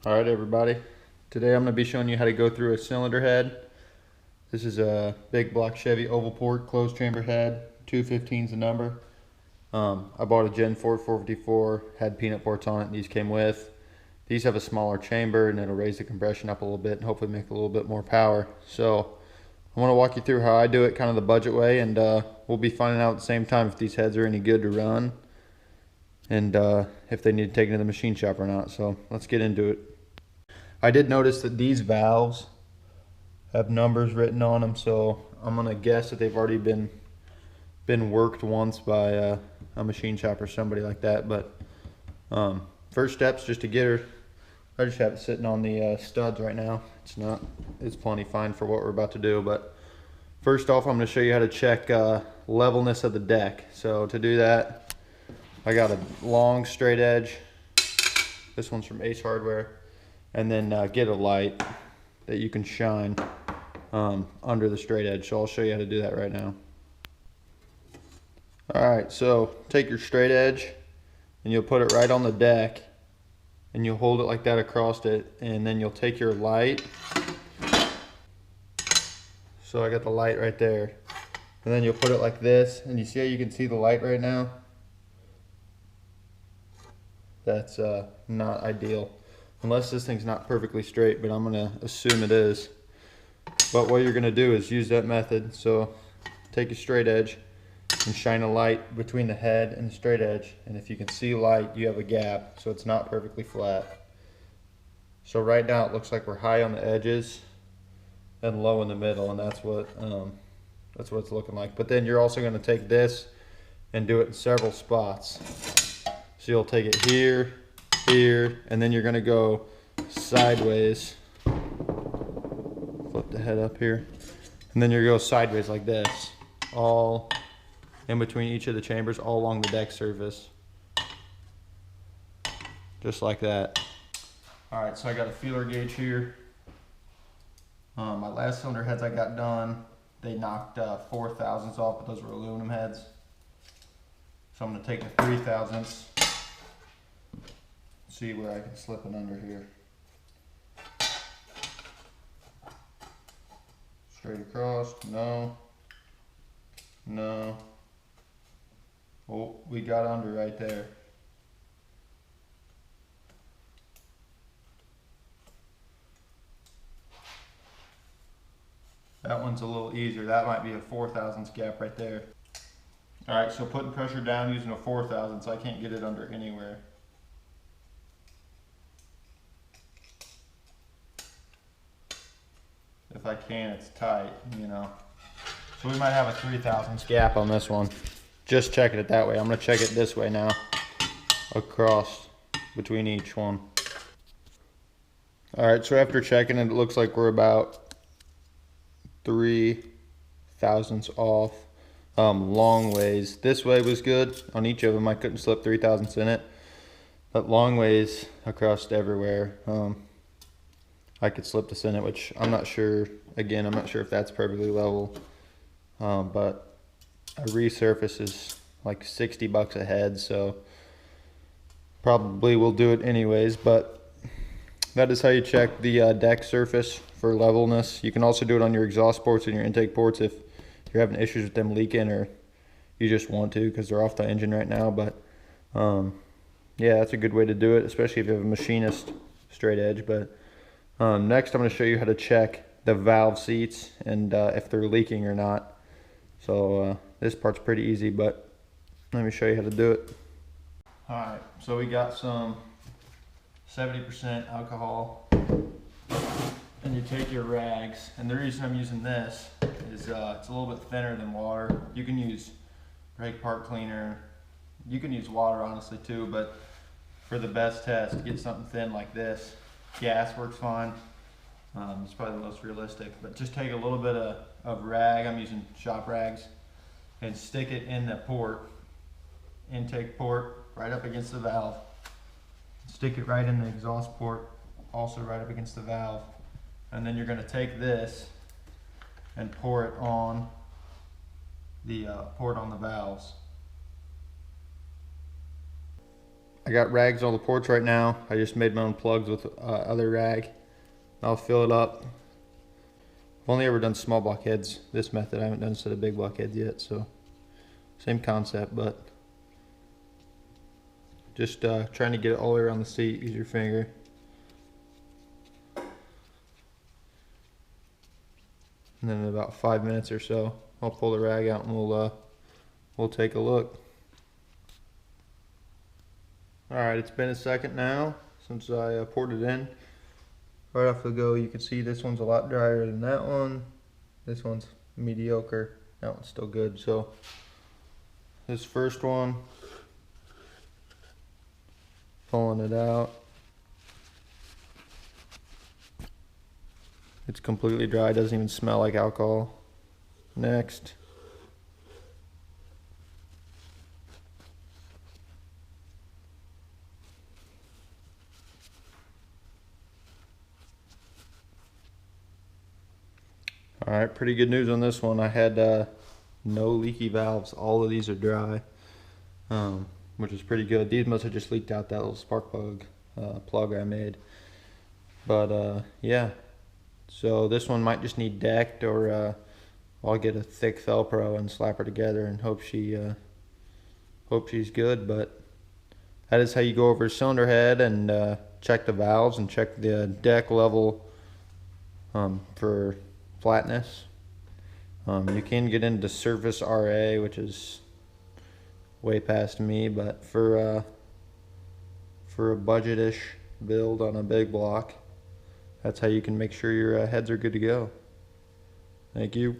Alright everybody, today I'm going to be showing you how to go through a cylinder head. This is a big block Chevy oval port closed chamber head, 215 is the number. I bought a Gen 4 454, had peanut ports on it, and these came with. These have a smaller chamber and it'll raise the compression up a little bit and hopefully make a little bit more power. So I want to walk you through how I do it kind of the budget way, and we'll be finding out at the same time if these heads are any good to run and if they need to take it to the machine shop or not. So let's get into it. I did notice that these valves have numbers written on them, so I'm gonna guess that they've already been worked once by a machine shop or somebody like that. But first steps, just to get her, I just have it sitting on the studs right now. It's plenty fine for what we're about to do. But first off, I'm going to show you how to check levelness of the deck. So to do that, I got a long straight edge. This one's from Ace Hardware. And then get a light that you can shine under the straight edge. So I'll show you how to do that right now. Alright, so take your straight edge and you'll put it right on the deck and you'll hold it like that across it, and then you'll take your light. So I got the light right there, and then you'll put it like this, and you see how you can see the light right now? That's not ideal. Unless this thing's not perfectly straight, but I'm gonna assume it is. But what you're gonna do is use that method. So take a straight edge and shine a light between the head and the straight edge. And if you can see light, you have a gap, so it's not perfectly flat. So right now it looks like we're high on the edges and low in the middle, and that's what it's looking like. But then you're also gonna take this and do it in several spots. So you'll take it here, here, and then you're gonna go sideways. Flip the head up here. And then you're gonna go sideways like this. All in between each of the chambers, all along the deck surface. Just like that. Alright, so I got a feeler gauge here. My last cylinder heads I got done, they knocked 4 thousandths off, but those were aluminum heads. So I'm gonna take the 3 thousandths. See where I can slip it under here. Straight across, no. No. Oh, we got under right there. That one's a little easier. That might be a 4 thousandths gap right there. Alright, so putting pressure down using a 4 thousandths, I can't get it under anywhere. If I can, it's tight, you know. So we might have a 3 thousandths gap on this one. Just checking it that way. I'm going to check it this way now, across between each one. Alright, so after checking it, it looks like we're about 3 thousandths off. Long ways. This way was good. On each of them, I couldn't slip 3 thousandths in it. But long ways across everywhere, I could slip this in it, which I'm not sure. Again, I'm not sure if that's perfectly level. But a resurface is like 60 bucks a head, so probably will do it anyways. But that is how you check the deck surface for levelness. You can also do it on your exhaust ports and your intake ports if you're having issues with them leaking, or you just want to because they're off the engine right now. But yeah, that's a good way to do it, especially if you have a machinist straight edge. But next I'm going to show you how to check the valve seats and if they're leaking or not. So this part's pretty easy, but let me show you how to do it. Alright, so we got some 70% alcohol, and you take your rags, and the reason I'm using this is it's a little bit thinner than water. You can use brake part cleaner, you can use water honestly too, but for the best test, get something thin like this. Gas works fine. It's probably the most realistic, but just take a little bit of rag, I'm using shop rags, and stick it in the port, intake port, right up against the valve. Stick it right in the exhaust port, also right up against the valve. And then you're going to take this and pour it on the port on the valves. I got rags on the porch right now. I just made my own plugs with other rag. I'll fill it up. I've only ever done small blockheads this method. I haven't done a set of big blockheads yet, so same concept, but just trying to get it all the way around the seat. Use your finger. And then in about 5 minutes or so, I'll pull the rag out and we'll take a look. Alright, it's been a second now since I poured it in. Right off the go, you can see this one's a lot drier than that one. This one's mediocre. That one's still good. So this first one, pulling it out. It's completely dry, doesn't even smell like alcohol. Next. Alright, pretty good news on this one. I had no leaky valves. All of these are dry, which is pretty good. These must have just leaked out that little spark plug I made. But yeah, so this one might just need decked, or I'll get a thick Velcro and slap her together and hope she's good. But that is how you go over a cylinder head and check the valves and check the deck level for flatness. You can get into surface RA, which is way past me, but for a budgetish build on a big block, that's how you can make sure your heads are good to go. Thank you.